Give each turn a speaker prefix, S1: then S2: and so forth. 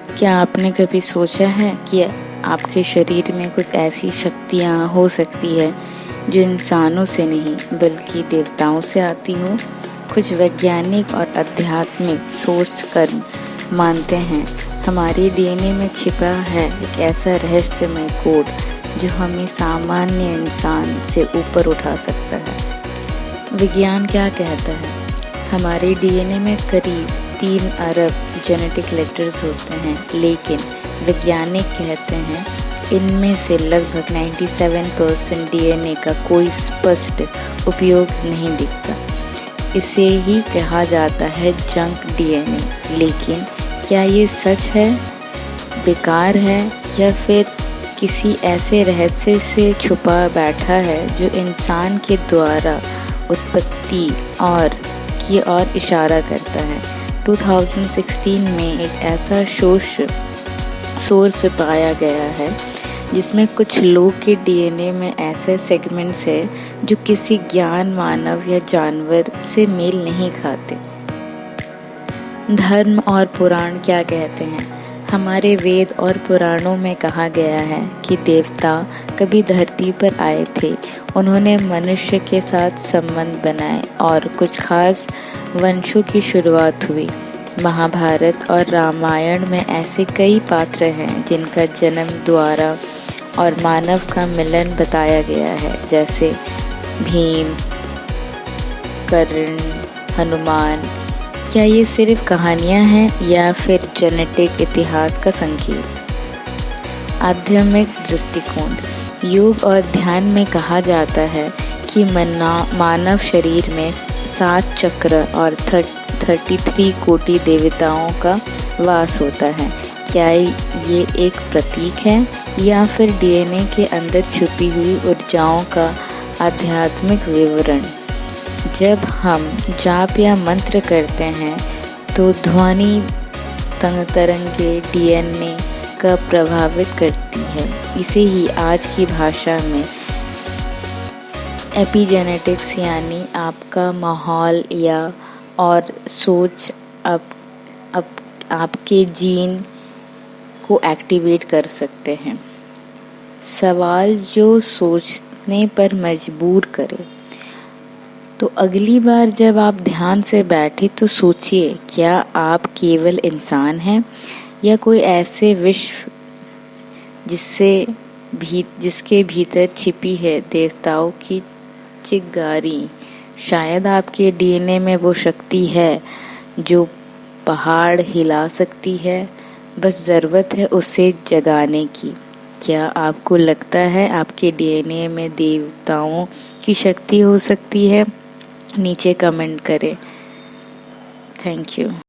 S1: क्या आपने कभी सोचा है कि आपके शरीर में कुछ ऐसी शक्तियाँ हो सकती है जो इंसानों से नहीं बल्कि देवताओं से आती हो? कुछ वैज्ञानिक और आध्यात्मिक सोच कर मानते हैं हमारे डीएनए में छिपा है एक ऐसा रहस्यमय कोड जो हमें सामान्य इंसान से ऊपर उठा सकता है। विज्ञान क्या कहता है? हमारे डीएनए में करीब 3 अरब जेनेटिक लेटर्स होते हैं, लेकिन वैज्ञानिक कहते हैं इनमें से लगभग 97% डीएनए का कोई स्पष्ट उपयोग नहीं दिखता। इसे ही कहा जाता है जंक डीएनए। लेकिन क्या ये सच है, बेकार है, या फिर किसी ऐसे रहस्य से छुपा बैठा है जो इंसान के द्वारा उत्पत्ति की ओर इशारा करता है? 2016 में एक ऐसा सोर्स पाया गया है जिसमें कुछ लोग के डीएनए में ऐसे सेगमेंट्स हैं जो किसी ज्ञान मानव या जानवर से मेल नहीं खाते। धर्म और पुराण क्या कहते हैं? हमारे वेद और पुराणों में कहा गया है कि देवता कभी धरती पर आए थे। उन्होंने मनुष्य के साथ संबंध बनाए और कुछ खास वंशों की शुरुआत हुई। महाभारत और रामायण में ऐसे कई पात्र हैं जिनका जन्म द्वारा और मानव का मिलन बताया गया है, जैसे भीम, कर्ण, हनुमान। क्या ये सिर्फ कहानियाँ हैं या फिर जेनेटिक इतिहास का संकेत? आध्यात्मिक दृष्टिकोण। योग और ध्यान में कहा जाता है कि मानव शरीर में 7 चक्र और 33 कोटि देवताओं का वास होता है। क्या ये एक प्रतीक है या फिर डीएनए के अंदर छुपी हुई ऊर्जाओं का आध्यात्मिक विवरण? जब हम जाप या मंत्र करते हैं तो ध्वनि तरंगे डीएनए का प्रभावित करती है। इसे ही आज की भाषा में एपिजेनेटिक्स यानी आपका माहौल या और सोच आपके जीन को एक्टिवेट कर सकते हैं। सवाल जो सोचने पर मजबूर करे। तो अगली बार जब आप ध्यान से बैठे तो सोचिए, क्या आप केवल इंसान हैं या कोई ऐसे विश्व जिसके भीतर छिपी है देवताओं की चिंगारी? शायद आपके डीएनए में वो शक्ति है जो पहाड़ हिला सकती है, बस ज़रूरत है उसे जगाने की। क्या आपको लगता है आपके डीएनए में देवताओं की शक्ति हो सकती है? नीचे कमेंट करें। Thank you.